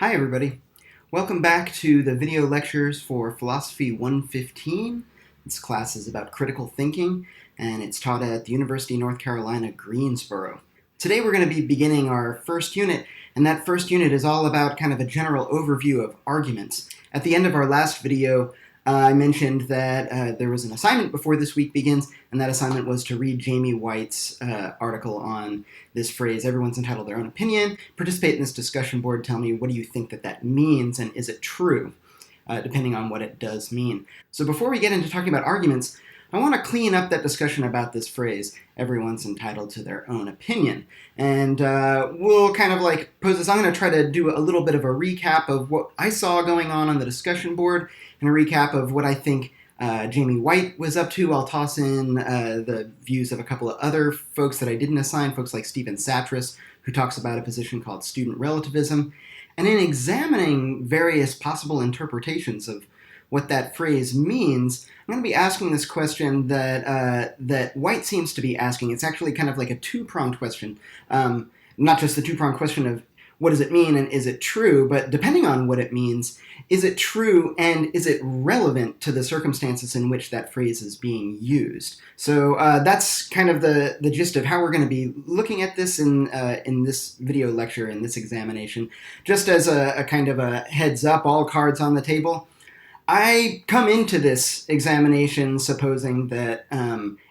Hi everybody. Welcome back to the video lectures for Philosophy 115. This class is about critical thinking and it's taught at the University of North Carolina, Greensboro. Today we're going to be beginning our first unit, and that first unit is all about kind of a general overview of arguments. At the end of our last video, I mentioned that there was an assignment before this week begins, and that assignment was to read Jamie White's article on this phrase, everyone's entitled to their own opinion, participate in this discussion board, tell me what do you think that means, and is it true, depending on what it does mean. So before we get into talking about arguments, I want to clean up that discussion about this phrase, everyone's entitled to their own opinion. And we'll kind of like pose this. I'm going to try to do a little bit of a recap of what I saw going on the discussion board, and a recap of what I think Jamie White was up to. I'll toss in the views of a couple of other folks that I didn't assign, folks like Stephen Satras, who talks about a position called student relativism. And in examining various possible interpretations of what that phrase means, I'm going to be asking this question that White seems to be asking. It's actually kind of like a two-pronged question, not just the two-pronged question of what does it mean and is it true, but depending on what it means, is it true and is it relevant to the circumstances in which that phrase is being used? So that's kind of the gist of how we're going to be looking at this in this video lecture, in this examination. Just as a kind of a heads up, all cards on the table. I come into this examination supposing that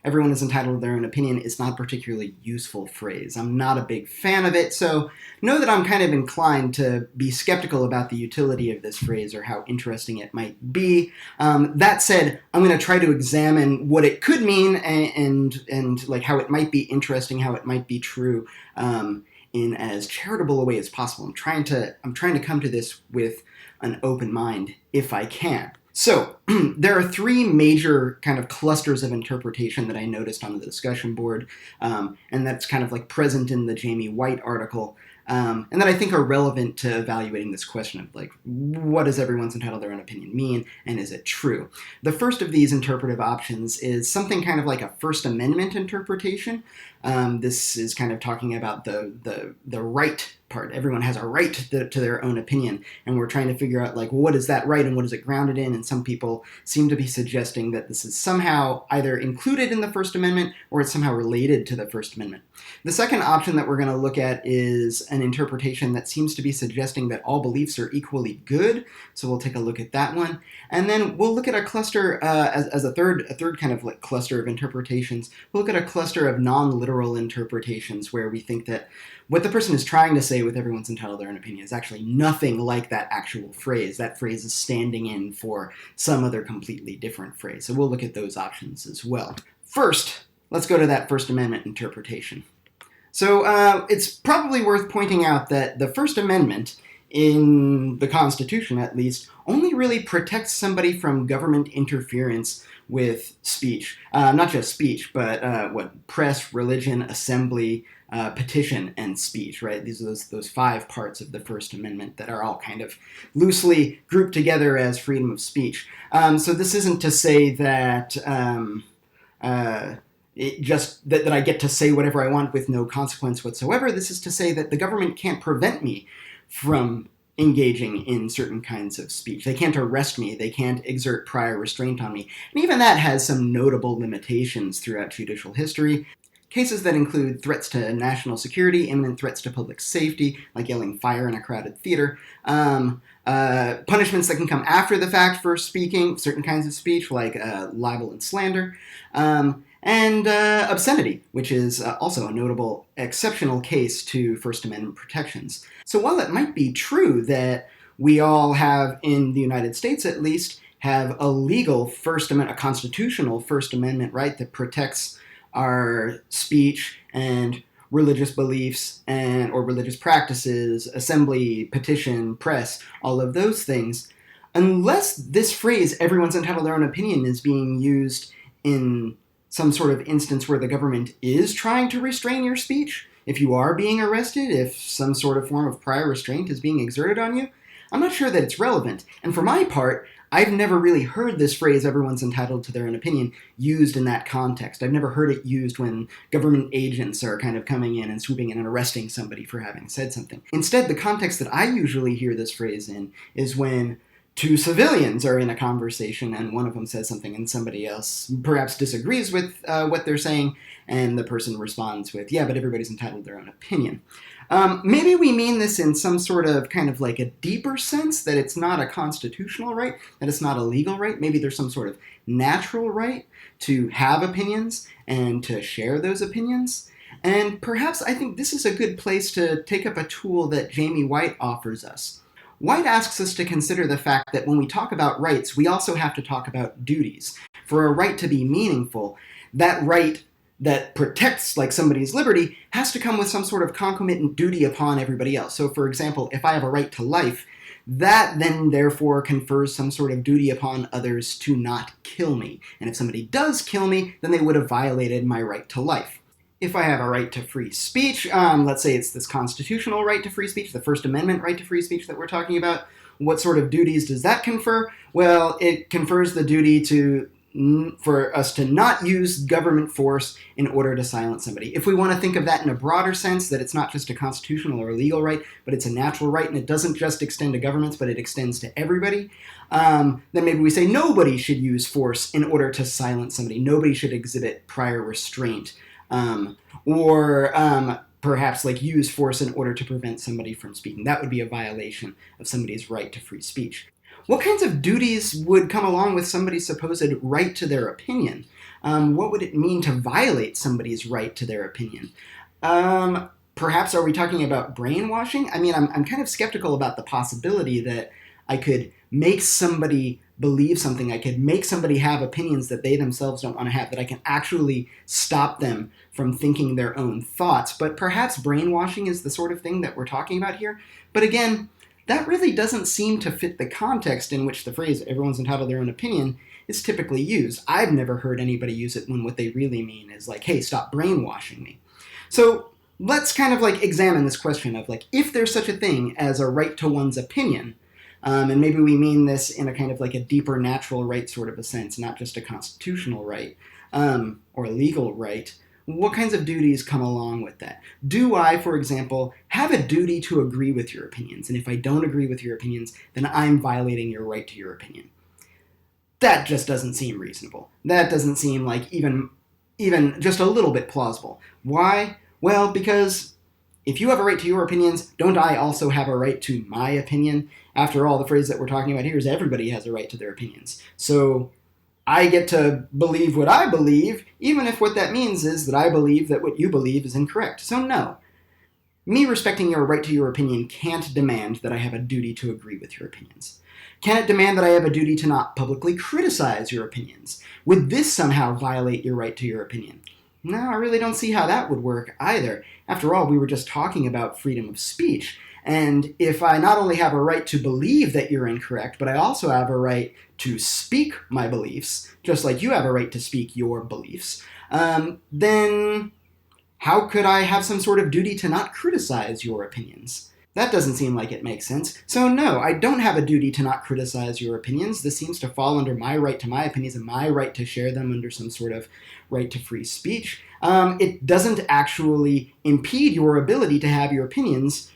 everyone is entitled to their own opinion is not a particularly useful phrase. I'm not a big fan of it, so know that I'm kind of inclined to be skeptical about the utility of this phrase or how interesting it might be. That said, I'm going to try to examine what it could mean and like how it might be interesting, how it might be true in as charitable a way as possible. I'm trying to come to this with an open mind if I can. So there are three major kind of clusters of interpretation that I noticed on the discussion board, and that's kind of like present in the Jamie White article, and that I think are relevant to evaluating this question of like, what does everyone's entitled to their own opinion mean, and is it true? The first of these interpretive options is something kind of like a First Amendment interpretation. This is kind of talking about the right part. Everyone has a right to their own opinion, and we're trying to figure out like what is that right and what is it grounded in, and some people seem to be suggesting that this is somehow either included in the First Amendment or it's somehow related to the First Amendment. The second option that we're going to look at is an interpretation that seems to be suggesting that all beliefs are equally good, so we'll take a look at that one, and then we'll look at a cluster as a third kind of like cluster of interpretations. We'll look at a cluster of non-literal interpretations where we think that what the person is trying to say with everyone's entitled to their own opinion is actually nothing like that actual phrase. That phrase is standing in for some other completely different phrase. So we'll look at those options as well. First, let's go to that First Amendment interpretation. So it's probably worth pointing out that the First Amendment, in the Constitution at least, only really protects somebody from government interference with speech. Not just speech, but press, religion, assembly, petition, and speech, right? These are those five parts of the First Amendment that are all kind of loosely grouped together as freedom of speech. So this isn't to say that that I get to say whatever I want with no consequence whatsoever. This is to say that the government can't prevent me from engaging in certain kinds of speech. They can't arrest me. They can't exert prior restraint on me. And even that has some notable limitations throughout judicial history. Cases that include threats to national security, imminent threats to public safety, like yelling fire in a crowded theater, punishments that can come after the fact for speaking, certain kinds of speech, like libel and slander, and obscenity, which is also a notable exceptional case to First Amendment protections. So while it might be true that we all have, in the United States at least, have a legal First Amendment, a constitutional First Amendment right that protects our speech and religious beliefs or religious practices, assembly, petition, press, all of those things, unless this phrase, everyone's entitled to their own opinion, is being used in some sort of instance where the government is trying to restrain your speech, if you are being arrested, if some sort of form of prior restraint is being exerted on you, I'm not sure that it's relevant. And for my part, I've never really heard this phrase, everyone's entitled to their own opinion, used in that context. I've never heard it used when government agents are kind of coming in and swooping in and arresting somebody for having said something. Instead, the context that I usually hear this phrase in is when two civilians are in a conversation and one of them says something and somebody else perhaps disagrees with what they're saying, and the person responds with, yeah, but everybody's entitled to their own opinion. Maybe we mean this in some sort of kind of like a deeper sense, that it's not a constitutional right, that it's not a legal right. Maybe there's some sort of natural right to have opinions and to share those opinions. And perhaps I think this is a good place to take up a tool that Jamie White offers us. White asks us to consider the fact that when we talk about rights, we also have to talk about duties. For a right to be meaningful, that right that protects like somebody's liberty has to come with some sort of concomitant duty upon everybody else. So for example, if I have a right to life, that then therefore confers some sort of duty upon others to not kill me. And if somebody does kill me, then they would have violated my right to life. If I have a right to free speech, let's say it's this constitutional right to free speech, the First Amendment right to free speech that we're talking about, what sort of duties does that confer? Well, it confers the duty for us to not use government force in order to silence somebody. If we want to think of that in a broader sense, that it's not just a constitutional or a legal right, but it's a natural right, and it doesn't just extend to governments, but it extends to everybody, then maybe we say nobody should use force in order to silence somebody. Nobody should exhibit prior restraint. Or perhaps like use force in order to prevent somebody from speaking. That would be a violation of somebody's right to free speech. What kinds of duties would come along with somebody's supposed right to their opinion? What would it mean to violate somebody's right to their opinion? Perhaps are we talking about brainwashing? I mean, I'm kind of skeptical about the possibility that I could make somebody believe something, I could make somebody have opinions that they themselves don't want to have, that I can actually stop them from thinking their own thoughts. But perhaps brainwashing is the sort of thing that we're talking about here. But again, that really doesn't seem to fit the context in which the phrase everyone's entitled to their own opinion is typically used. I've never heard anybody use it when what they really mean is like, hey, stop brainwashing me. So let's kind of like examine this question of like, if there's such a thing as a right to one's opinion, and maybe we mean this in a kind of like a deeper natural right sort of a sense, not just a constitutional right or a legal right, what kinds of duties come along with that? Do I, for example, have a duty to agree with your opinions? And if I don't agree with your opinions, then I'm violating your right to your opinion. That just doesn't seem reasonable. That doesn't seem like even just a little bit plausible. Why? Well, because if you have a right to your opinions, don't I also have a right to my opinion? After all, the phrase that we're talking about here is everybody has a right to their opinions. So I get to believe what I believe, even if what that means is that I believe that what you believe is incorrect. So no, me respecting your right to your opinion can't demand that I have a duty to agree with your opinions. Can it demand that I have a duty to not publicly criticize your opinions? Would this somehow violate your right to your opinion? No, I really don't see how that would work either. After all, we were just talking about freedom of speech. And if I not only have a right to believe that you're incorrect, but I also have a right to speak my beliefs, just like you have a right to speak your beliefs, then how could I have some sort of duty to not criticize your opinions? That doesn't seem like it makes sense. So no, I don't have a duty to not criticize your opinions. This seems to fall under my right to my opinions and my right to share them under some sort of right to free speech. It doesn't actually impede your ability to have your opinions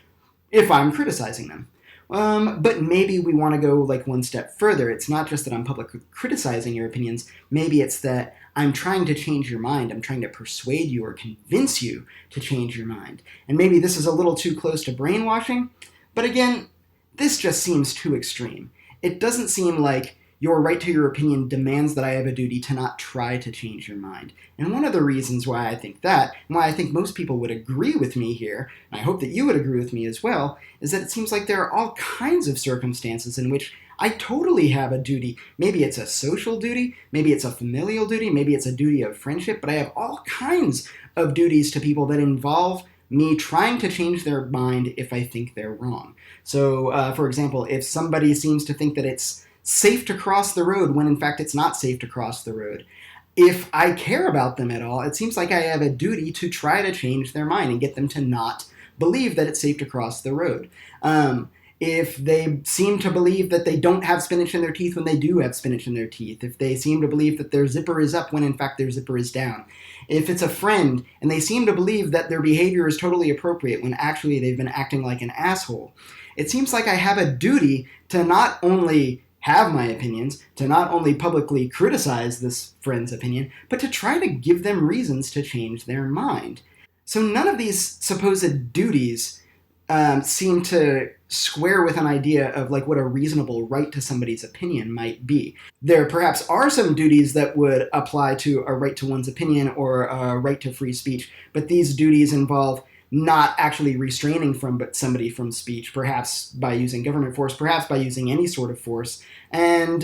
if I'm criticizing them. But maybe we want to go like one step further. It's not just that I'm publicly criticizing your opinions. Maybe it's that I'm trying to change your mind. I'm trying to persuade you or convince you to change your mind. And maybe this is a little too close to brainwashing, but again, this just seems too extreme. It doesn't seem like your right to your opinion demands that I have a duty to not try to change your mind. And one of the reasons why I think that, and why I think most people would agree with me here, and I hope that you would agree with me as well, is that it seems like there are all kinds of circumstances in which I totally have a duty. Maybe it's a social duty, maybe it's a familial duty, maybe it's a duty of friendship, but I have all kinds of duties to people that involve me trying to change their mind if I think they're wrong. So, for example, if somebody seems to think that it's safe to cross the road when in fact it's not safe to cross the road, if I care about them at all, it seems like I have a duty to try to change their mind and get them to not believe that it's safe to cross the road. if they seem to believe that they don't have spinach in their teeth when they do have spinach in their teeth, if they seem to believe that their zipper is up when in fact their zipper is down, if it's a friend and they seem to believe that their behavior is totally appropriate when actually they've been acting like an asshole, it seems like I have a duty to not only have my opinions, to not only publicly criticize this friend's opinion, but to try to give them reasons to change their mind. So none of these supposed duties seem to square with an idea of like what a reasonable right to somebody's opinion might be. There perhaps are some duties that would apply to a right to one's opinion or a right to free speech, but these duties involve not actually restraining somebody from speech, perhaps by using government force, perhaps by using any sort of force, and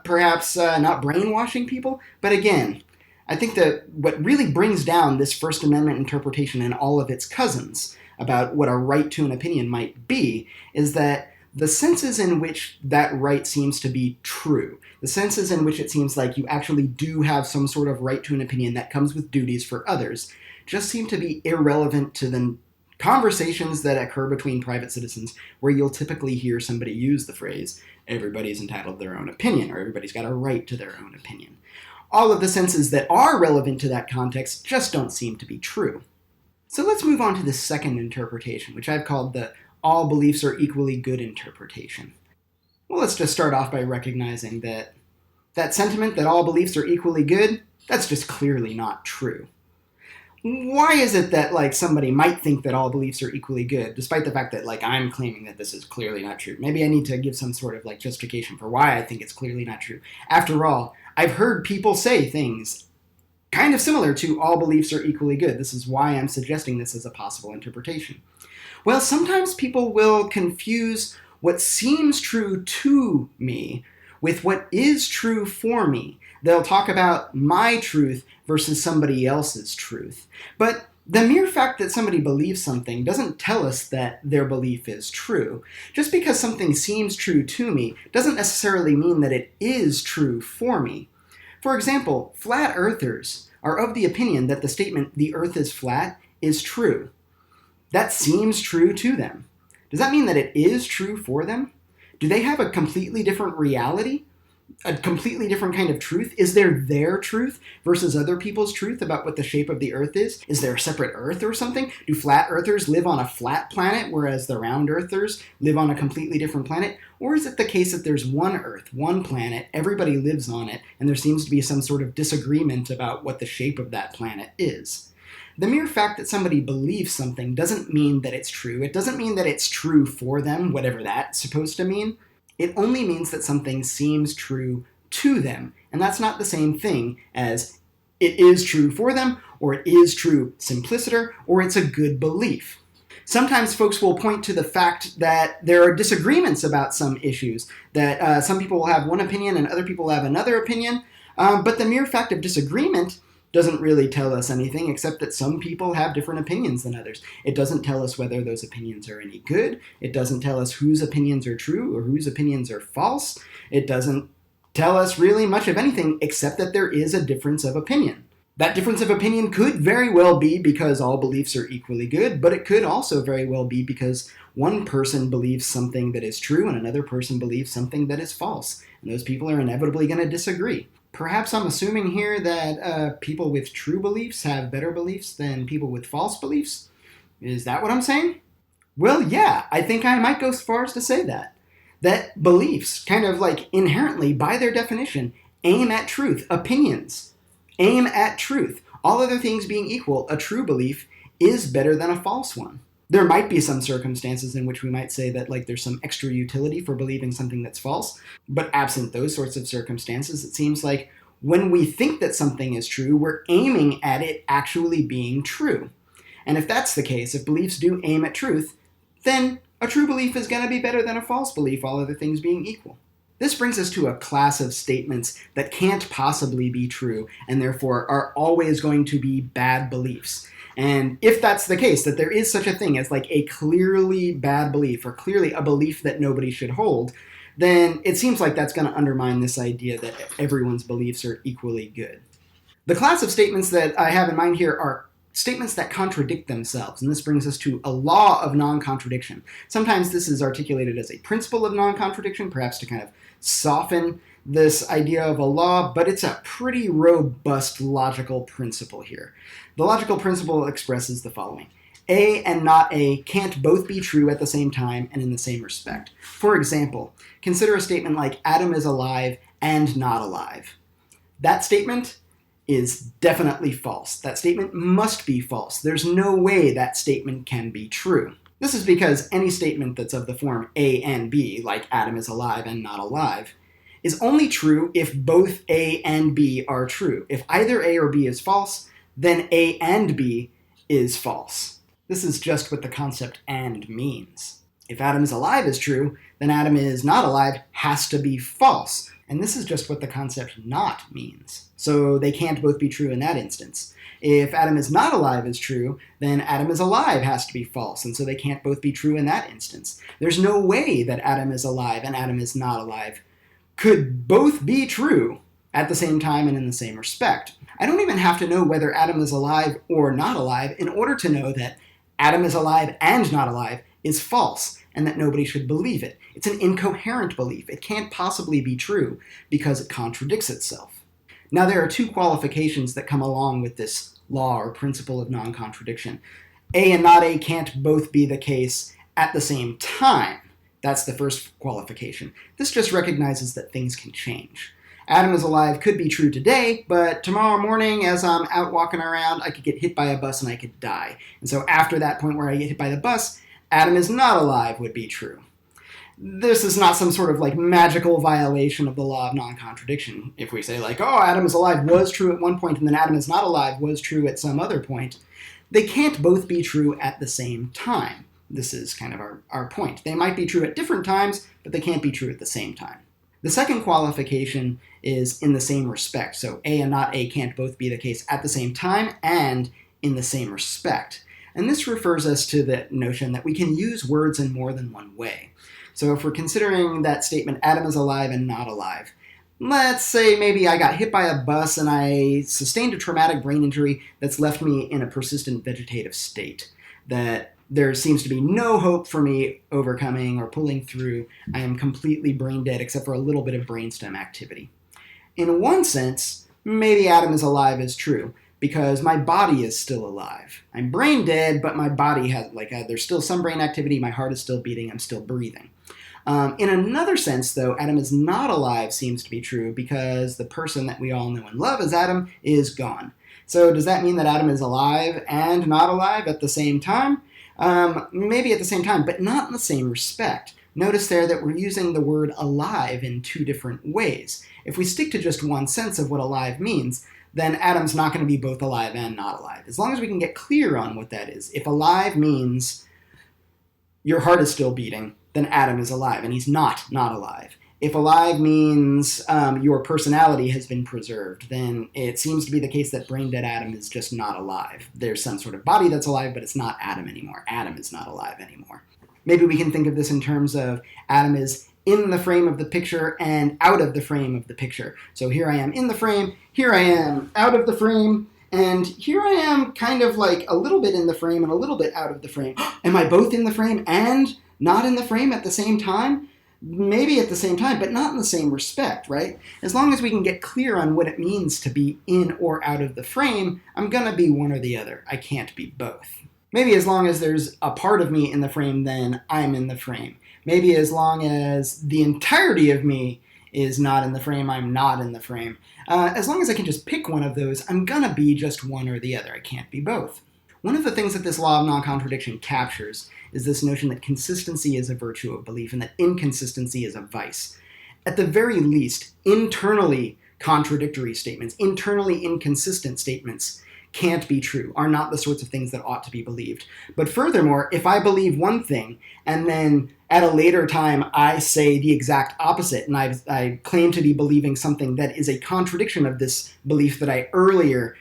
perhaps not brainwashing people. But again, I think that what really brings down this First Amendment interpretation and all of its cousins about what a right to an opinion might be is that the senses in which that right seems to be true, the senses in which it seems like you actually do have some sort of right to an opinion that comes with duties for others, just seem to be irrelevant to the conversations that occur between private citizens, where you'll typically hear somebody use the phrase, everybody's entitled to their own opinion, or everybody's got a right to their own opinion. All of the senses that are relevant to that context just don't seem to be true. So let's move on to the second interpretation, which I've called the all beliefs are equally good interpretation. Well, let's just start off by recognizing that that sentiment that all beliefs are equally good, that's just clearly not true. Why is it that like somebody might think that all beliefs are equally good, despite the fact that like I'm claiming that this is clearly not true? Maybe I need to give some sort of like justification for why I think it's clearly not true. After all, I've heard people say things kind of similar to all beliefs are equally good. This is why I'm suggesting this as a possible interpretation. Well, sometimes people will confuse what seems true to me with what is true for me. They'll talk about my truth versus somebody else's truth. But the mere fact that somebody believes something doesn't tell us that their belief is true. Just because something seems true to me doesn't necessarily mean that it is true for me. For example, flat earthers are of the opinion that the statement, the earth is flat, is true. That seems true to them. Does that mean that it is true for them? Do they have a completely different reality? A completely different kind of truth? Is there their truth versus other people's truth about what the shape of the earth is? Is there a separate earth or something? Do flat earthers live on a flat planet, whereas the round earthers live on a completely different planet? Or is it the case that there's one earth, one planet, everybody lives on it, and there seems to be some sort of disagreement about what the shape of that planet is? The mere fact that somebody believes something doesn't mean that it's true. It doesn't mean that it's true for them, whatever that's supposed to mean. It only means that something seems true to them. And that's not the same thing as it is true for them, or it is true simpliciter, or it's a good belief. Sometimes folks will point to the fact that there are disagreements about some issues, that some people will have one opinion and other people will have another opinion, but the mere fact of disagreement doesn't really tell us anything except that some people have different opinions than others. It doesn't tell us whether those opinions are any good. It doesn't tell us whose opinions are true or whose opinions are false. It doesn't tell us really much of anything except that there is a difference of opinion. That difference of opinion could very well be because all beliefs are equally good, but it could also very well be because one person believes something that is true and another person believes something that is false. And those people are inevitably going to disagree. Perhaps I'm assuming here that people with true beliefs have better beliefs than people with false beliefs? Is that what I'm saying? Well, yeah, I think I might go as far as to say that. That beliefs, kind of like inherently, by their definition, aim at truth. Opinions aim at truth. All other things being equal, a true belief is better than a false one. There might be some circumstances in which we might say that like there's some extra utility for believing something that's false, but absent those sorts of circumstances, it seems like when we think that something is true, we're aiming at it actually being true. And if that's the case, if beliefs do aim at truth, then a true belief is going to be better than a false belief, all other things being equal. This brings us to a class of statements that can't possibly be true and therefore are always going to be bad beliefs. And if that's the case, that there is such a thing as like a clearly bad belief or clearly a belief that nobody should hold, then it seems like that's going to undermine this idea that everyone's beliefs are equally good. The class of statements that I have in mind here are statements that contradict themselves. And this brings us to a law of non-contradiction. Sometimes this is articulated as a principle of non-contradiction, perhaps to kind of soften this idea of a law, but it's a pretty robust logical principle here. The logical principle expresses the following. A and not A can't both be true at the same time and in the same respect. For example, consider a statement like Adam is alive and not alive. That statement is definitely false. That statement must be false. There's no way that statement can be true. This is because any statement that's of the form A and B, like Adam is alive and not alive, is only true if both A and B are true. If either A or B is false, then A and B is false. This is just what the concept and means. If Adam is alive is true, then Adam is not alive has to be false. And this is just what the concept not means. So they can't both be true in that instance. If Adam is not alive is true, then Adam is alive has to be false, and so they can't both be true in that instance. There's no way that Adam is alive and Adam is not alive could both be true at the same time and in the same respect. I don't even have to know whether Adam is alive or not alive in order to know that Adam is alive and not alive is false, and that nobody should believe it. It's an incoherent belief. It can't possibly be true because it contradicts itself. Now, there are two qualifications that come along with this law or principle of non-contradiction. A and not A can't both be the case at the same time. That's the first qualification. This just recognizes that things can change. Adam is alive could be true today, but tomorrow morning as I'm out walking around, I could get hit by a bus and I could die. And so after that point where I get hit by the bus, Adam is not alive would be true. This is not some sort of like magical violation of the law of non-contradiction. If we say like, oh, Adam is alive was true at one point and then Adam is not alive was true at some other point, they can't both be true at the same time. This is kind of our point. They might be true at different times, but they can't be true at the same time. The second qualification is in the same respect. So A and not A can't both be the case at the same time and in the same respect. And this refers us to the notion that we can use words in more than one way. So if we're considering that statement, Adam is alive and not alive, let's say maybe I got hit by a bus and I sustained a traumatic brain injury that's left me in a persistent vegetative state, that there seems to be no hope for me overcoming or pulling through. I am completely brain dead except for a little bit of brainstem activity. In one sense, maybe Adam is alive is true, because my body is still alive. I'm brain dead, but my body has, there's still some brain activity, my heart is still beating, I'm still breathing. In another sense, though, Adam is not alive seems to be true because the person that we all know and love as Adam is gone. So does that mean that Adam is alive and not alive at the same time? Maybe at the same time, but not in the same respect. Notice there that we're using the word alive in two different ways. If we stick to just one sense of what alive means, then Adam's not going to be both alive and not alive. As long as we can get clear on what that is. If alive means your heart is still beating, then Adam is alive, and he's not alive. If alive means your personality has been preserved, then it seems to be the case that brain-dead Adam is just not alive. There's some sort of body that's alive, but it's not Adam anymore. Adam is not alive anymore. Maybe we can think of this in terms of Adam is in the frame of the picture and out of the frame of the picture. So here I am in the frame, here I am out of the frame, and here I am kind of like a little bit in the frame and a little bit out of the frame. Am I both in the frame and not in the frame at the same time? Maybe at the same time, but not in the same respect, right? As long as we can get clear on what it means to be in or out of the frame, I'm going to be one or the other. I can't be both. Maybe as long as there's a part of me in the frame, then I'm in the frame. Maybe as long as the entirety of me is not in the frame, I'm not in the frame. As long as I can just pick one of those, I'm going to be just one or the other. I can't be both. One of the things that this law of non-contradiction captures is this notion that consistency is a virtue of belief and that inconsistency is a vice. At the very least, internally contradictory statements, internally inconsistent statements can't be true, are not the sorts of things that ought to be believed. But furthermore, if I believe one thing and then at a later time I say the exact opposite and I claim to be believing something that is a contradiction of this belief that I earlier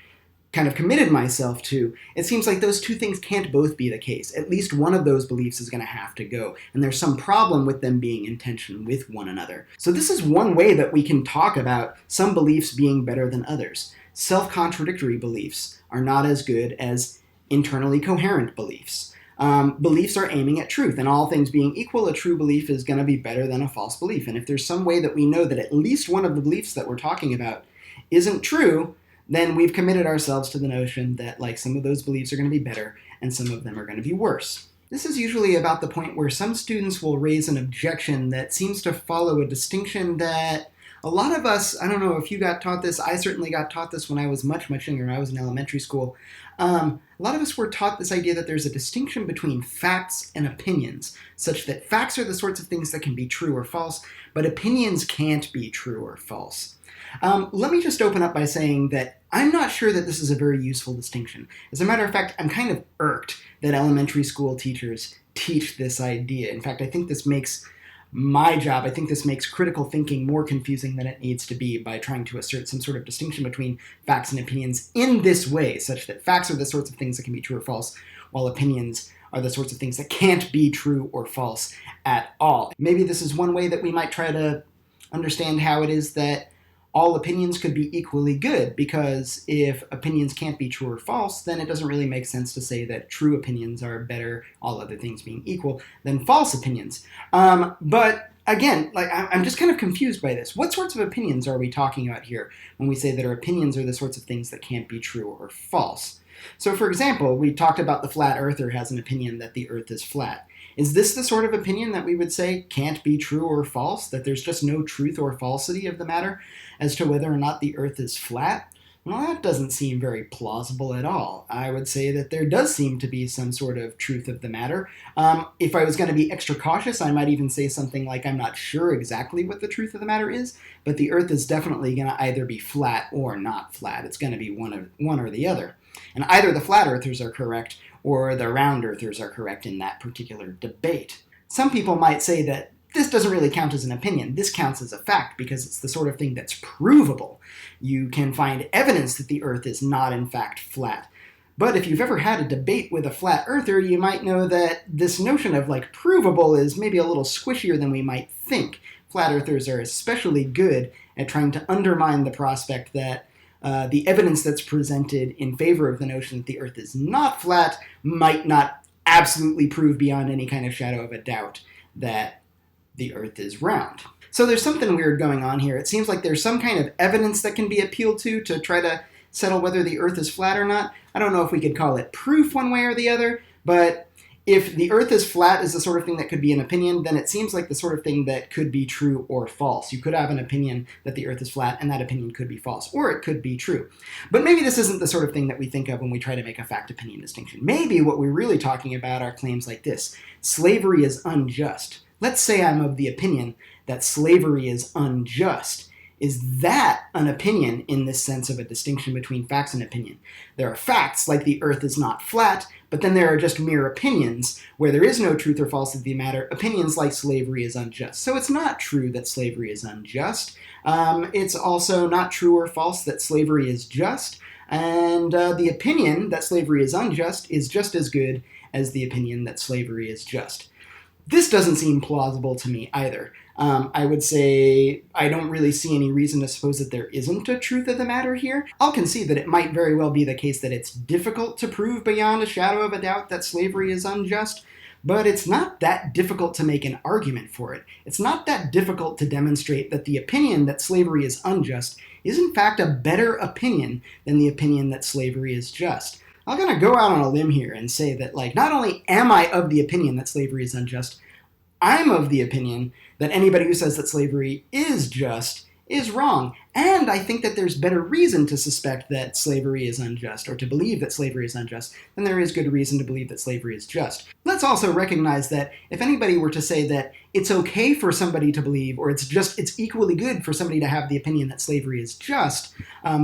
kind of committed myself to, it seems like those two things can't both be the case. At least one of those beliefs is going to have to go, and there's some problem with them being in tension with one another. So this is one way that we can talk about some beliefs being better than others. Self-contradictory beliefs are not as good as internally coherent beliefs. Beliefs are aiming at truth, and all things being equal, a true belief is going to be better than a false belief. And if there's some way that we know that at least one of the beliefs that we're talking about isn't true, then we've committed ourselves to the notion that like some of those beliefs are going to be better and some of them are going to be worse. This is usually about the point where some students will raise an objection that seems to follow a distinction that a lot of us, I don't know if you got taught this, I certainly got taught this when I was much, much younger. I was in elementary school. A lot of us were taught this idea that there's a distinction between facts and opinions, such that facts are the sorts of things that can be true or false, but opinions can't be true or false. Let me just open up by saying that I'm not sure that this is a very useful distinction. As a matter of fact, I'm kind of irked that elementary school teachers teach this idea. In fact, I think this makes my job, I think this makes critical thinking more confusing than it needs to be by trying to assert some sort of distinction between facts and opinions in this way, such that facts are the sorts of things that can be true or false, while opinions are the sorts of things that can't be true or false at all. Maybe this is one way that we might try to understand how it is that all opinions could be equally good, because if opinions can't be true or false, then it doesn't really make sense to say that true opinions are better, all other things being equal, than false opinions. But again, like I'm just kind of confused by this. What sorts of opinions are we talking about here when we say that our opinions are the sorts of things that can't be true or false? So for example, we talked about the flat earther has an opinion that the earth is flat. Is this the sort of opinion that we would say can't be true or false, that there's just no truth or falsity of the matter as to whether or not the earth is flat? Well, that doesn't seem very plausible at all. I would say that there does seem to be some sort of truth of the matter. If I was going to be extra cautious, I might even say something like I'm not sure exactly what the truth of the matter is, but the earth is definitely going to either be flat or not flat. It's going to be one or the other. And either the flat earthers are correct or the round earthers are correct in that particular debate. Some people might say that this doesn't really count as an opinion. This counts as a fact because it's the sort of thing that's provable. You can find evidence that the earth is not in fact flat. But if you've ever had a debate with a flat earther, you might know that this notion of like provable is maybe a little squishier than we might think. Flat earthers are especially good at trying to undermine the prospect that the evidence that's presented in favor of the notion that the earth is not flat might not absolutely prove beyond any kind of shadow of a doubt that the earth is round. So there's something weird going on here. It seems like there's some kind of evidence that can be appealed to try to settle whether the earth is flat or not. I don't know if we could call it proof one way or the other, but if the earth is flat is the sort of thing that could be an opinion, then it seems like the sort of thing that could be true or false. You could have an opinion that the earth is flat, and that opinion could be false, or it could be true. But maybe this isn't the sort of thing that we think of when we try to make a fact-opinion distinction. Maybe what we're really talking about are claims like this. Slavery is unjust. Let's say I'm of the opinion that slavery is unjust. Is that an opinion in this sense of a distinction between facts and opinion? There are facts like the earth is not flat, but then there are just mere opinions where there is no truth or falsity of the matter, opinions like slavery is unjust. So it's not true that slavery is unjust. It's also not true or false that slavery is just. And the opinion that slavery is unjust is just as good as the opinion that slavery is just. This doesn't seem plausible to me either. I would say I don't really see any reason to suppose that there isn't a truth of the matter here. I'll concede that it might very well be the case that it's difficult to prove beyond a shadow of a doubt that slavery is unjust, but it's not that difficult to make an argument for it. It's not that difficult to demonstrate that the opinion that slavery is unjust is in fact a better opinion than the opinion that slavery is just. I'm going to go out on a limb here and say that, like, not only am I of the opinion that slavery is unjust, I'm of the opinion that anybody who says that slavery is just is wrong. And I think that there's better reason to suspect that slavery is unjust, or to believe that slavery is unjust, than there is good reason to believe that slavery is just. Let's also recognize that if anybody were to say that it's okay for somebody to believe, or it's equally good for somebody to have the opinion that slavery is just,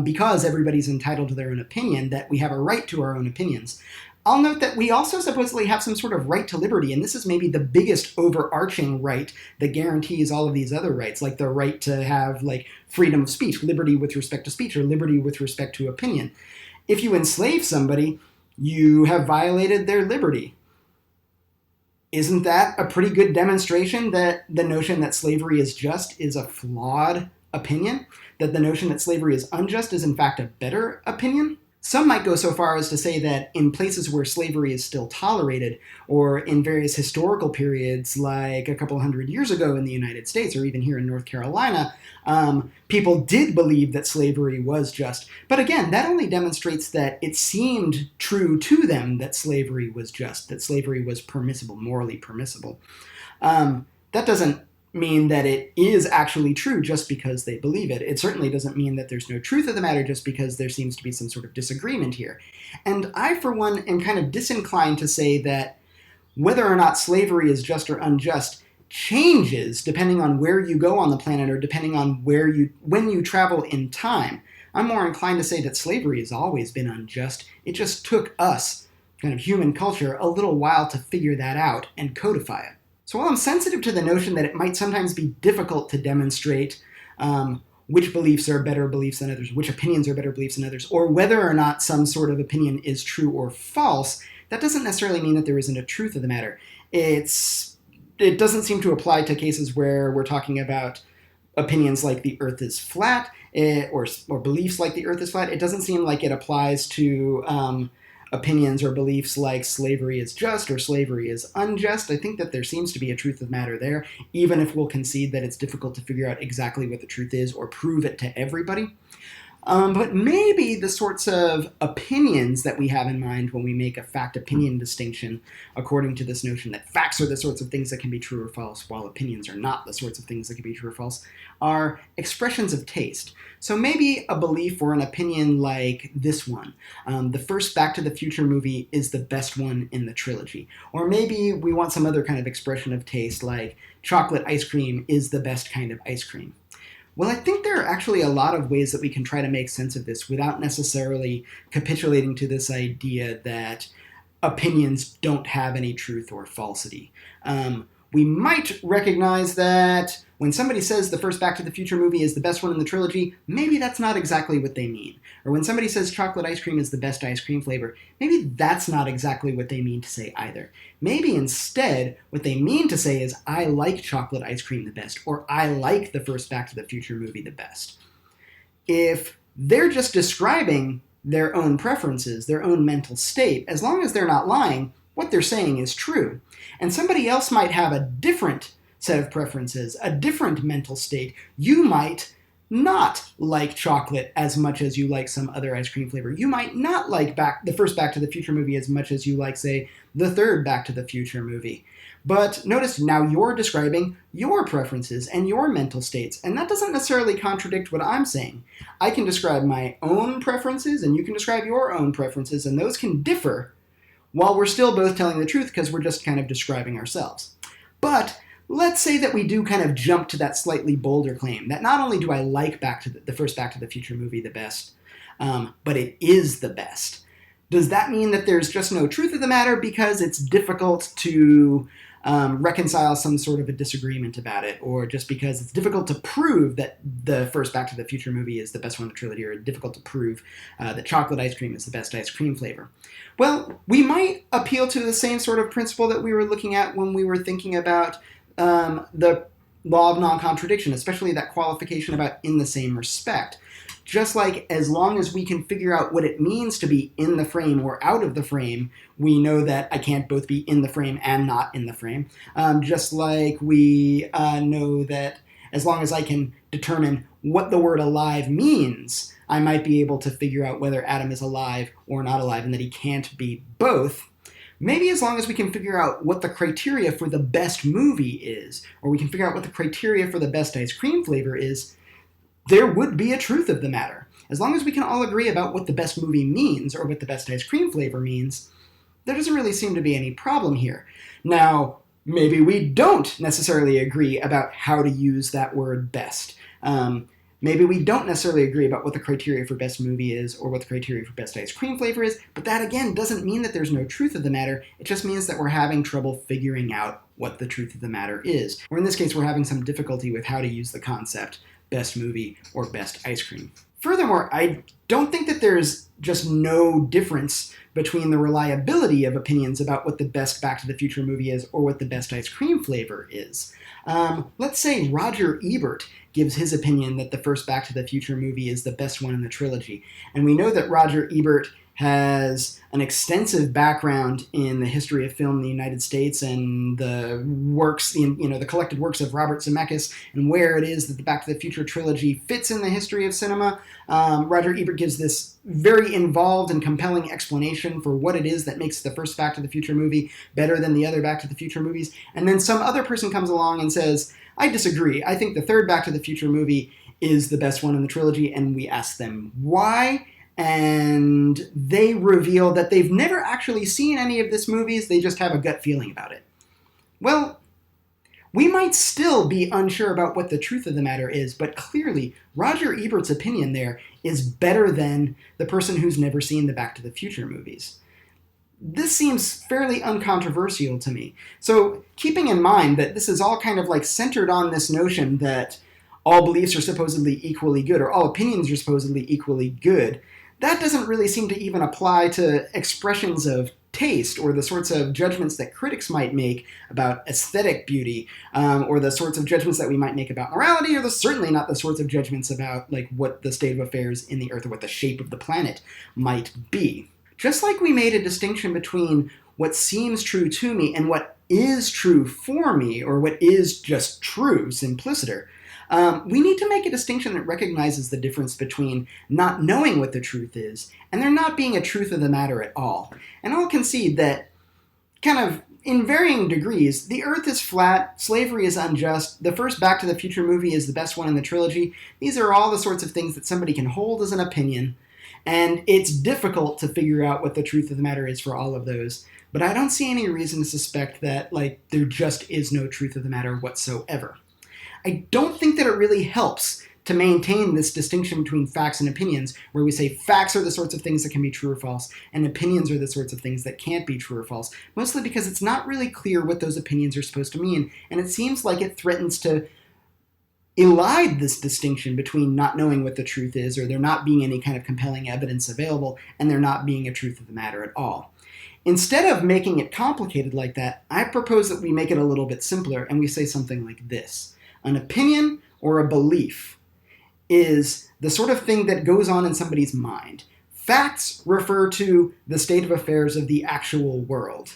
because everybody's entitled to their own opinion, that we have a right to our own opinions, I'll note that we also supposedly have some sort of right to liberty, and this is maybe the biggest overarching right that guarantees all of these other rights, like the right to have like freedom of speech, liberty with respect to speech, or liberty with respect to opinion. If you enslave somebody, you have violated their liberty. Isn't that a pretty good demonstration that the notion that slavery is just is a flawed opinion? That the notion that slavery is unjust is in fact a better opinion? Some might go so far as to say that in places where slavery is still tolerated, or in various historical periods like a couple hundred years ago in the United States, or even here in North Carolina, people did believe that slavery was just. But again, that only demonstrates that it seemed true to them that slavery was just, that slavery was permissible, morally permissible. That doesn't mean that it is actually true just because they believe it. It certainly doesn't mean that there's no truth of the matter just because there seems to be some sort of disagreement here. And I, for one, am kind of disinclined to say that whether or not slavery is just or unjust changes depending on where you go on the planet or depending on when you travel in time. I'm more inclined to say that slavery has always been unjust. It just took us, kind of human culture, a little while to figure that out and codify it. So while I'm sensitive to the notion that it might sometimes be difficult to demonstrate which beliefs are better beliefs than others, which opinions are better beliefs than others, or whether or not some sort of opinion is true or false, that doesn't necessarily mean that there isn't a truth of the matter. It doesn't seem to apply to cases where we're talking about opinions like the earth is flat, or beliefs like the earth is flat. It doesn't seem like it applies to opinions or beliefs like slavery is just or slavery is unjust. I think that there seems to be a truth of matter there, even if we'll concede that it's difficult to figure out exactly what the truth is or prove it to everybody. But maybe the sorts of opinions that we have in mind when we make a fact-opinion distinction, according to this notion that facts are the sorts of things that can be true or false, while opinions are not the sorts of things that can be true or false, are expressions of taste. So maybe a belief or an opinion like this one, the first Back to the Future movie is the best one in the trilogy. Or maybe we want some other kind of expression of taste, like chocolate ice cream is the best kind of ice cream. Well, I think there are actually a lot of ways that we can try to make sense of this without necessarily capitulating to this idea that opinions don't have any truth or falsity. We might recognize that when somebody says the first Back to the Future movie is the best one in the trilogy, maybe that's not exactly what they mean. Or when somebody says chocolate ice cream is the best ice cream flavor, maybe that's not exactly what they mean to say either. Maybe instead, what they mean to say is, I like chocolate ice cream the best, or I like the first Back to the Future movie the best. If they're just describing their own preferences, their own mental state, as long as they're not lying, what they're saying is true. And somebody else might have a different set of preferences, a different mental state. You might not like chocolate as much as you like some other ice cream flavor. You might not like the first Back to the Future movie as much as you like, say, the third Back to the Future movie. But notice now you're describing your preferences and your mental states, and that doesn't necessarily contradict what I'm saying. I can describe my own preferences, and you can describe your own preferences, and those can differ while we're still both telling the truth because we're just kind of describing ourselves. But let's say that we do kind of jump to that slightly bolder claim, that not only do I like the first Back to the Future movie the best, but it is the best. Does that mean that there's just no truth of the matter because it's difficult to reconcile some sort of a disagreement about it, or just because it's difficult to prove that the first Back to the Future movie is the best one in the trilogy, or difficult to prove that chocolate ice cream is the best ice cream flavor? Well, we might appeal to the same sort of principle that we were looking at when we were thinking about the law of non-contradiction, especially that qualification about in the same respect. Just like as long as we can figure out what it means to be in the frame or out of the frame, we know that I can't both be in the frame and not in the frame. Just like we know that as long as I can determine what the word alive means, I might be able to figure out whether Adam is alive or not alive and that he can't be both. Maybe as long as we can figure out what the criteria for the best movie is, or we can figure out what the criteria for the best ice cream flavor is, there would be a truth of the matter. As long as we can all agree about what the best movie means or what the best ice cream flavor means, there doesn't really seem to be any problem here. Now, maybe we don't necessarily agree about how to use that word best. Maybe we don't necessarily agree about what the criteria for best movie is or what the criteria for best ice cream flavor is, but that again doesn't mean that there's no truth of the matter. It just means that we're having trouble figuring out what the truth of the matter is. Or in this case, we're having some difficulty with how to use the concept best movie or best ice cream. Furthermore, I don't think that there's just no difference between the reliability of opinions about what the best Back to the Future movie is or what the best ice cream flavor is. Let's say Roger Ebert gives his opinion that the first Back to the Future movie is the best one in the trilogy. And we know that Roger Ebert has an extensive background in the history of film in the United States and the works, the collected works of Robert Zemeckis and where it is that the Back to the Future trilogy fits in the history of cinema. Roger Ebert gives this very involved and compelling explanation for what it is that makes the first Back to the Future movie better than the other Back to the Future movies. And then some other person comes along and says, I disagree. I think the third Back to the Future movie is the best one in the trilogy, and we ask them why. And they reveal that they've never actually seen any of these movies, they just have a gut feeling about it. Well, we might still be unsure about what the truth of the matter is, but clearly Roger Ebert's opinion there is better than the person who's never seen the Back to the Future movies. This seems fairly uncontroversial to me. So keeping in mind that this is all kind of like centered on this notion that all beliefs are supposedly equally good, or all opinions are supposedly equally good, that doesn't really seem to even apply to expressions of taste or the sorts of judgments that critics might make about aesthetic beauty, or the sorts of judgments that we might make about morality, or certainly not the sorts of judgments about like what the state of affairs in the Earth or what the shape of the planet might be. Just like we made a distinction between what seems true to me and what is true for me, or what is just true, simpliciter, we need to make a distinction that recognizes the difference between not knowing what the truth is and there not being a truth of the matter at all. And I'll concede that, kind of in varying degrees, the Earth is flat, slavery is unjust, the first Back to the Future movie is the best one in the trilogy. These are all the sorts of things that somebody can hold as an opinion, and it's difficult to figure out what the truth of the matter is for all of those. But I don't see any reason to suspect that, there just is no truth of the matter whatsoever. I don't think that it really helps to maintain this distinction between facts and opinions, where we say facts are the sorts of things that can be true or false, and opinions are the sorts of things that can't be true or false, mostly because it's not really clear what those opinions are supposed to mean, and it seems like it threatens to elide this distinction between not knowing what the truth is, or there not being any kind of compelling evidence available, and there not being a truth of the matter at all. Instead of making it complicated like that, I propose that we make it a little bit simpler, and we say something like this. An opinion or a belief is the sort of thing that goes on in somebody's mind. Facts refer to the state of affairs of the actual world.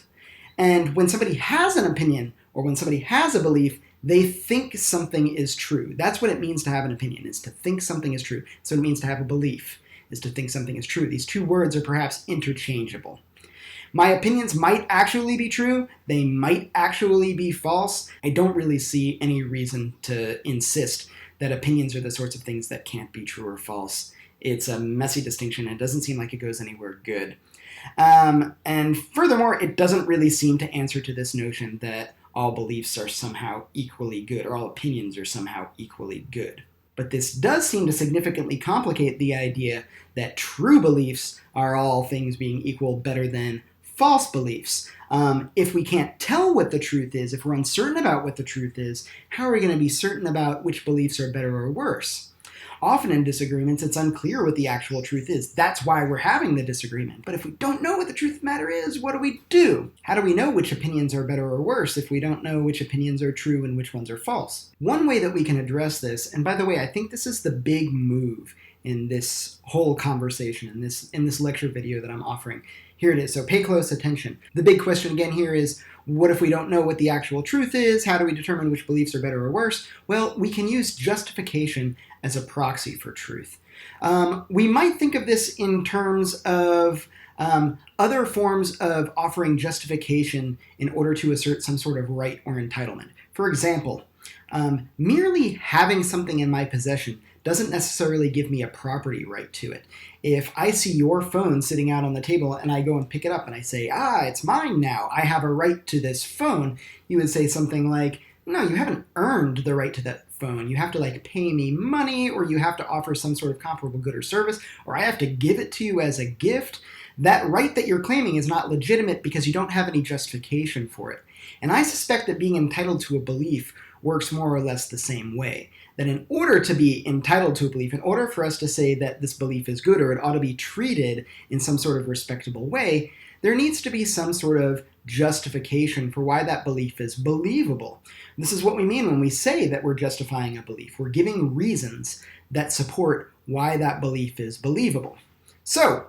And when somebody has an opinion or when somebody has a belief, they think something is true. That's what it means to have an opinion, is to think something is true. So it means to have a belief, is to think something is true. These two words are perhaps interchangeable. My opinions might actually be true. They might actually be false. I don't really see any reason to insist that opinions are the sorts of things that can't be true or false. It's a messy distinction, and it doesn't seem like it goes anywhere good. And furthermore, it doesn't really seem to answer to this notion that all beliefs are somehow equally good, or all opinions are somehow equally good. But this does seem to significantly complicate the idea that true beliefs are all things being equal, better than false beliefs. If we can't tell what the truth is, if we're uncertain about what the truth is, how are we going to be certain about which beliefs are better or worse? Often in disagreements, it's unclear what the actual truth is. That's why we're having the disagreement. But if we don't know what the truth of the matter is, what do we do? How do we know which opinions are better or worse if we don't know which opinions are true and which ones are false? One way that we can address this, and by the way, I think this is the big move in this whole conversation, in this lecture video that I'm offering. Here it is, so pay close attention. The big question again here is, what if we don't know what the actual truth is? How do we determine which beliefs are better or worse? Well, we can use justification as a proxy for truth. We might think of this in terms of other forms of offering justification in order to assert some sort of right or entitlement. For example, merely having something in my possession doesn't necessarily give me a property right to it. If I see your phone sitting out on the table and I go and pick it up and I say, it's mine now, I have a right to this phone, you would say something like, no, you haven't earned the right to that phone. You have to pay me money, or you have to offer some sort of comparable good or service, or I have to give it to you as a gift. That right that you're claiming is not legitimate because you don't have any justification for it. And I suspect that being entitled to a belief works more or less the same way. That in order to be entitled to a belief, in order for us to say that this belief is good or it ought to be treated in some sort of respectable way, there needs to be some sort of justification for why that belief is believable. This is what we mean when we say that we're justifying a belief. We're giving reasons that support why that belief is believable. So,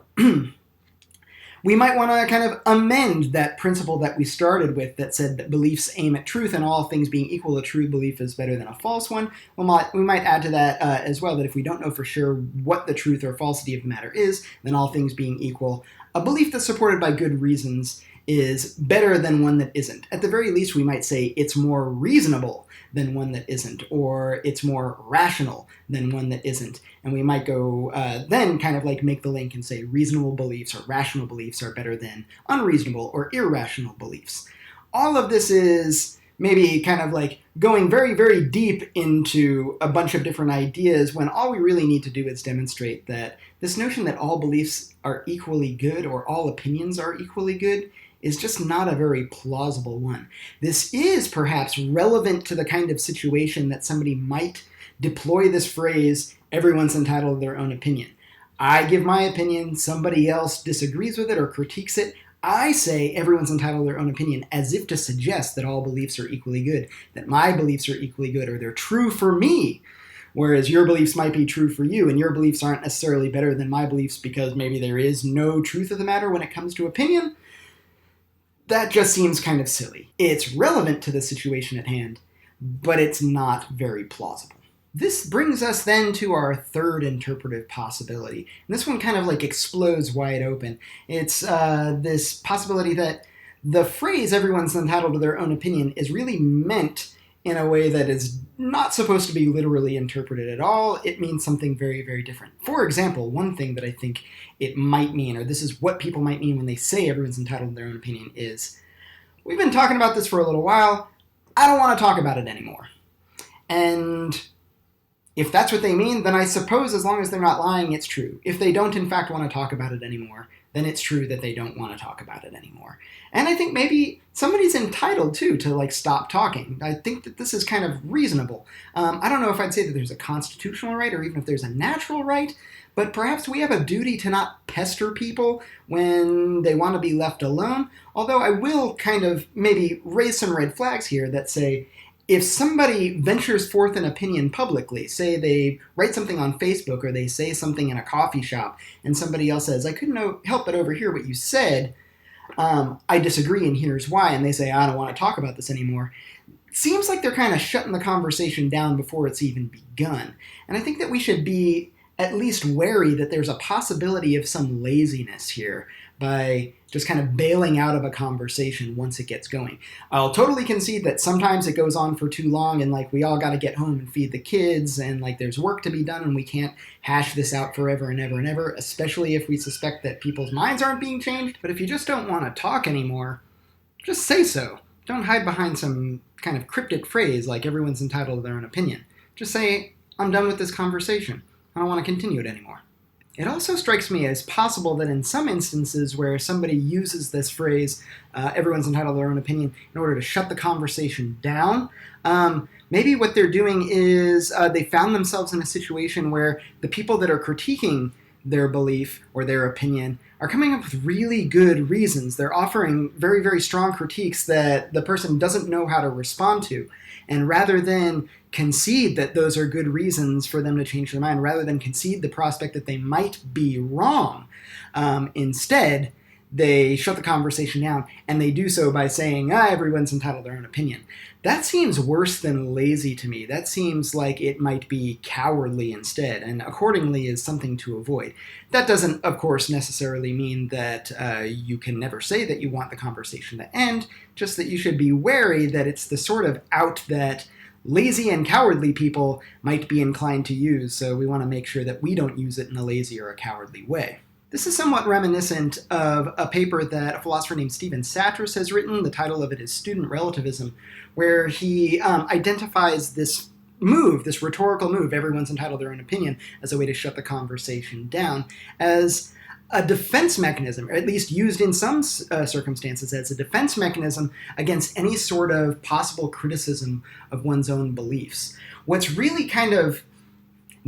we might want to kind of amend that principle that we started with that said that beliefs aim at truth, and all things being equal, a true belief is better than a false one. We might add to that as well that if we don't know for sure what the truth or falsity of the matter is, then all things being equal, a belief that's supported by good reasons is better than one that isn't. At the very least, we might say it's more reasonable than one that isn't, or it's more rational than one that isn't. And we might go then kind of like make the link and say reasonable beliefs or rational beliefs are better than unreasonable or irrational beliefs. All of this is maybe kind of like going very, very deep into a bunch of different ideas when all we really need to do is demonstrate that this notion that all beliefs are equally good or all opinions are equally good is just not a very plausible one. This is perhaps relevant to the kind of situation that somebody might deploy this phrase, everyone's entitled to their own opinion. I give my opinion, somebody else disagrees with it or critiques it. I say everyone's entitled to their own opinion as if to suggest that all beliefs are equally good, that my beliefs are equally good, or they're true for me, whereas your beliefs might be true for you, and your beliefs aren't necessarily better than my beliefs because maybe there is no truth of the matter when it comes to opinion. That just seems kind of silly. It's relevant to the situation at hand, but it's not very plausible. This brings us then to our third interpretive possibility. And this one kind of like explodes wide open. It's this possibility that the phrase everyone's entitled to their own opinion is really meant in a way that is not supposed to be literally interpreted at all. It means something very, very different. For example, one thing that I think it might mean, or this is what people might mean when they say everyone's entitled to their own opinion, is, we've been talking about this for a little while, I don't want to talk about it anymore. And if that's what they mean, then I suppose as long as they're not lying, it's true. If they don't in fact want to talk about it anymore, then it's true that they don't want to talk about it anymore. And I think maybe somebody's entitled, too, to like stop talking. I think that this is kind of reasonable. I don't know if I'd say that there's a constitutional right or even if there's a natural right, but perhaps we have a duty to not pester people when they want to be left alone. Although I will kind of maybe raise some red flags here that say, if somebody ventures forth an opinion publicly, say they write something on Facebook or they say something in a coffee shop and somebody else says, I couldn't help but overhear what you said, I disagree and here's why, and they say, I don't want to talk about this anymore, it seems like they're kind of shutting the conversation down before it's even begun. And I think that we should be at least wary that there's a possibility of some laziness here by just kind of bailing out of a conversation once it gets going. I'll totally concede that sometimes it goes on for too long and like we all got to get home and feed the kids and like there's work to be done and we can't hash this out forever and ever and ever, especially if we suspect that people's minds aren't being changed. But if you just don't want to talk anymore, just say so. Don't hide behind some kind of cryptic phrase like everyone's entitled to their own opinion. Just say, I'm done with this conversation. I don't want to continue it anymore. It also strikes me as possible that in some instances where somebody uses this phrase, everyone's entitled to their own opinion, in order to shut the conversation down, maybe what they're doing is they found themselves in a situation where the people that are critiquing their belief or their opinion are coming up with really good reasons. They're offering very, very strong critiques that the person doesn't know how to respond to. And rather than concede that those are good reasons for them to change their mind, rather than concede the prospect that they might be wrong, instead, they shut the conversation down, and they do so by saying, everyone's entitled to their own opinion. That seems worse than lazy to me. That seems like it might be cowardly instead, and accordingly is something to avoid. That doesn't, of course, necessarily mean that you can never say that you want the conversation to end, just that you should be wary that it's the sort of out that lazy and cowardly people might be inclined to use, so we want to make sure that we don't use it in a lazy or a cowardly way. This is somewhat reminiscent of a paper that a philosopher named Stephen Satras has written. The title of it is Student Relativism, where he identifies this move, this rhetorical move, everyone's entitled to their own opinion, as a way to shut the conversation down, as a defense mechanism, or at least used in some circumstances as a defense mechanism against any sort of possible criticism of one's own beliefs. What's really kind of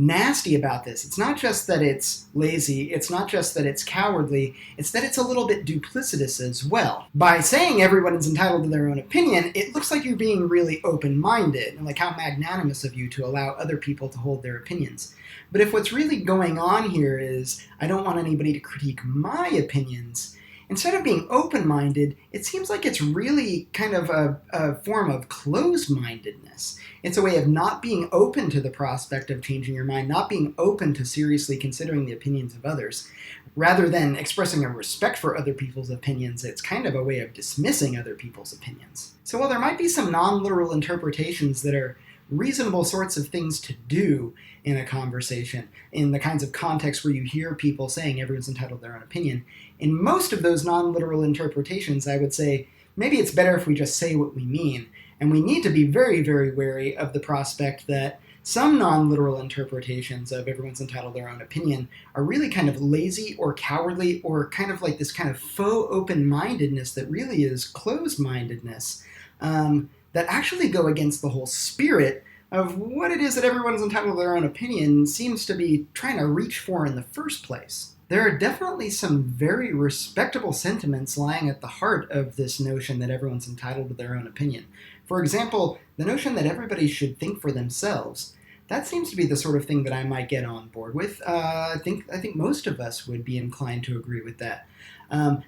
nasty about this, it's not just that it's lazy, it's not just that it's cowardly, it's that it's a little bit duplicitous as well. By saying everyone is entitled to their own opinion, it looks like you're being really open-minded, and like how magnanimous of you to allow other people to hold their opinions. But if what's really going on here is, I don't want anybody to critique my opinions, instead of being open-minded, it seems like it's really kind of a form of closed-mindedness. It's a way of not being open to the prospect of changing your mind, not being open to seriously considering the opinions of others. Rather than expressing a respect for other people's opinions, it's kind of a way of dismissing other people's opinions. So while there might be some non-literal interpretations that are reasonable sorts of things to do in a conversation, in the kinds of context where you hear people saying everyone's entitled to their own opinion, in most of those non-literal interpretations, I would say maybe it's better if we just say what we mean. And we need to be very, very wary of the prospect that some non-literal interpretations of everyone's entitled to their own opinion are really kind of lazy or cowardly, or kind of like this kind of faux open-mindedness that really is closed-mindedness, that actually go against the whole spirit of what it is that everyone's entitled to their own opinion seems to be trying to reach for in the first place. There are definitely some very respectable sentiments lying at the heart of this notion that everyone's entitled to their own opinion. For example, the notion that everybody should think for themselves. That seems to be the sort of thing that I might get on board with. I think most of us would be inclined to agree with that.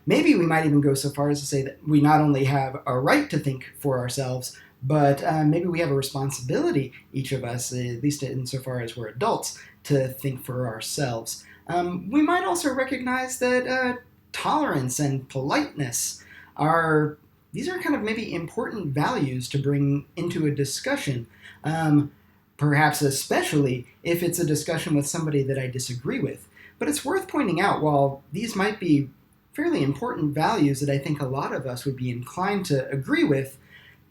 Maybe we might even go so far as to say that we not only have a right to think for ourselves, but maybe we have a responsibility, each of us, at least insofar as we're adults, to think for ourselves. We might also recognize that tolerance and politeness these are kind of maybe important values to bring into a discussion, perhaps especially if it's a discussion with somebody that I disagree with. But it's worth pointing out, while these might be fairly important values that I think a lot of us would be inclined to agree with,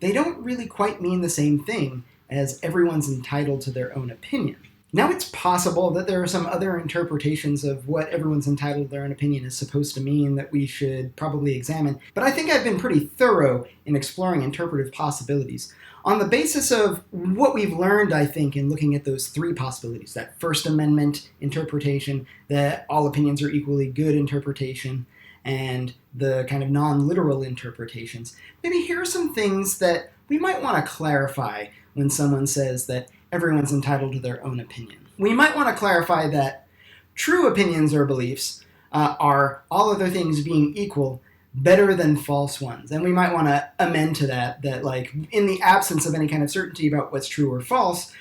they don't really quite mean the same thing as everyone's entitled to their own opinion. Now, it's possible that there are some other interpretations of what everyone's entitled to their own opinion is supposed to mean that we should probably examine, but I think I've been pretty thorough in exploring interpretive possibilities. On the basis of what we've learned, I think, in looking at those three possibilities, that First Amendment interpretation, that all opinions are equally good interpretation, and the kind of non-literal interpretations, maybe here are some things that we might want to clarify when someone says that everyone's entitled to their own opinion. We might want to clarify that true opinions or beliefs are, all other things being equal, better than false ones. And we might want to amend to that like, in the absence of any kind of certainty about what's true or false,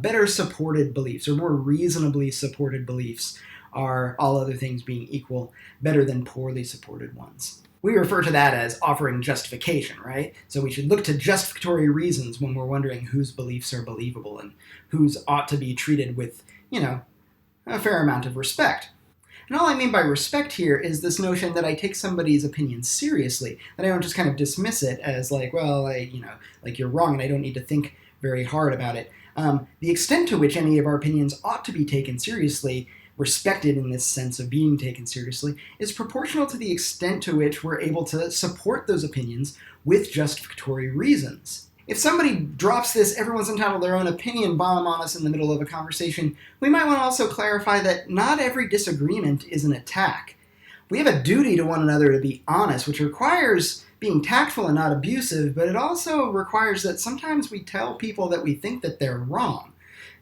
better supported beliefs, or more reasonably supported beliefs, are, all other things being equal, better than poorly supported ones. We refer to that as offering justification, right? So we should look to justificatory reasons when we're wondering whose beliefs are believable and whose ought to be treated with, a fair amount of respect. And all I mean by respect here is this notion that I take somebody's opinion seriously, that I don't just kind of dismiss it as like, well, like you're wrong and I don't need to think very hard about it. The extent to which any of our opinions ought to be taken seriously, respected in this sense of being taken seriously, is proportional to the extent to which we're able to support those opinions with justificatory reasons. If somebody drops this everyone's entitled to their own opinion bomb on us in the middle of a conversation, we might want to also clarify that not every disagreement is an attack. We have a duty to one another to be honest, which requires being tactful and not abusive, but it also requires that sometimes we tell people that we think that they're wrong.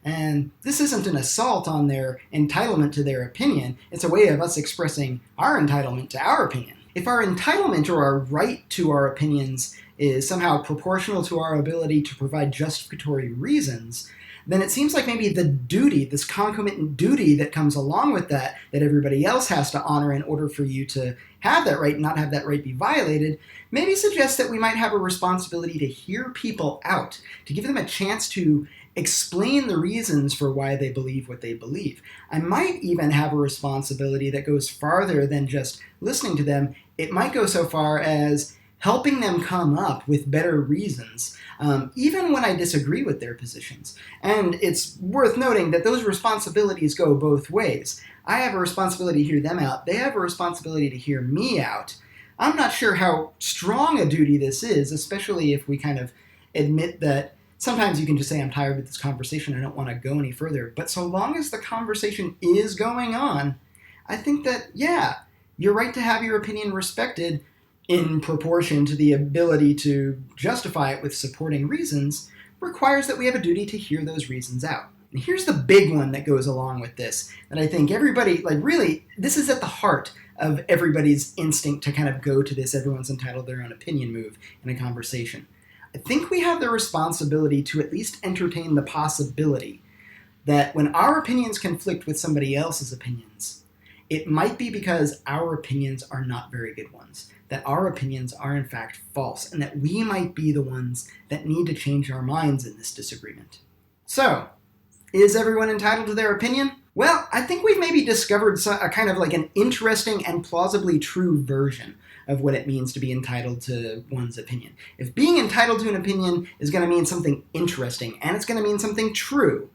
And this isn't an assault on their entitlement to their opinion. It's a way of us expressing our entitlement to our opinion. If our entitlement or our right to our opinions is somehow proportional to our ability to provide justificatory reasons, then it seems like maybe the duty, this concomitant duty that comes along with that everybody else has to honor in order for you to have that right and not have that right be violated, maybe suggests that we might have a responsibility to hear people out, to give them a chance to explain the reasons for why they believe what they believe. I might even have a responsibility that goes farther than just listening to them. It might go so far as helping them come up with better reasons, even when I disagree with their positions. And it's worth noting that those responsibilities go both ways. I have a responsibility to hear them out. They have a responsibility to hear me out. I'm not sure how strong a duty this is, especially if we kind of admit that sometimes you can just say, I'm tired of this conversation, I don't want to go any further. But so long as the conversation is going on, I think that, yeah, you're right to have your opinion respected in proportion to the ability to justify it with supporting reasons, requires that we have a duty to hear those reasons out. And here's the big one that goes along with this, that I think everybody, really, this is at the heart of everybody's instinct to kind of go to this everyone's entitled to their own opinion move in a conversation. I think we have the responsibility to at least entertain the possibility that when our opinions conflict with somebody else's opinions, it might be because our opinions are not very good ones, that our opinions are in fact false, and that we might be the ones that need to change our minds in this disagreement. So, is everyone entitled to their opinion? Well, I think we've maybe discovered a kind of like an interesting and plausibly true version of what it means to be entitled to one's opinion. If being entitled to an opinion is going to mean something interesting, and it's going to mean something true,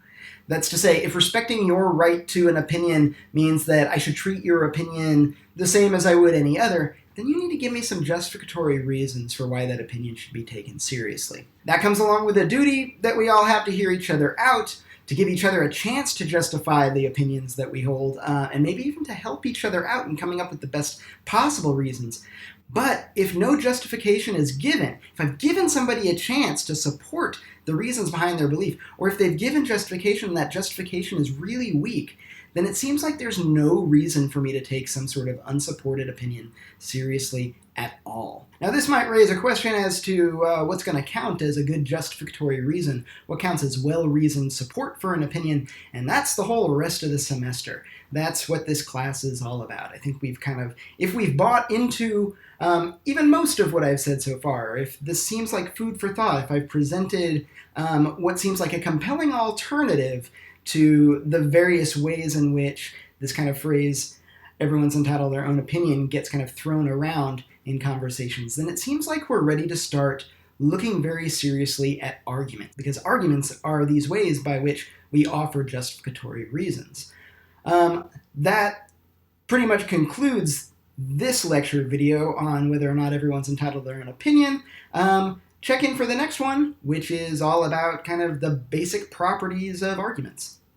that's to say, if respecting your right to an opinion means that I should treat your opinion the same as I would any other, then you need to give me some justificatory reasons for why that opinion should be taken seriously. That comes along with a duty that we all have to hear each other out, to give each other a chance to justify the opinions that we hold, and maybe even to help each other out in coming up with the best possible reasons. But if no justification is given, if I've given somebody a chance to support the reasons behind their belief, or if they've given justification and that justification is really weak, then it seems like there's no reason for me to take some sort of unsupported opinion seriously at all. Now, this might raise a question as to what's going to count as a good justificatory reason, what counts as well-reasoned support for an opinion, and that's the whole rest of the semester. That's what this class is all about. I think we've kind of, if we've bought into even most of what I've said so far, if this seems like food for thought, if I've presented what seems like a compelling alternative to the various ways in which this kind of phrase, everyone's entitled to their own opinion, gets kind of thrown around in conversations, then it seems like we're ready to start looking very seriously at argument, because arguments are these ways by which we offer justificatory reasons. That pretty much concludes this lecture video on whether or not everyone's entitled to their own opinion. Check in for the next one, which is all about kind of the basic properties of arguments.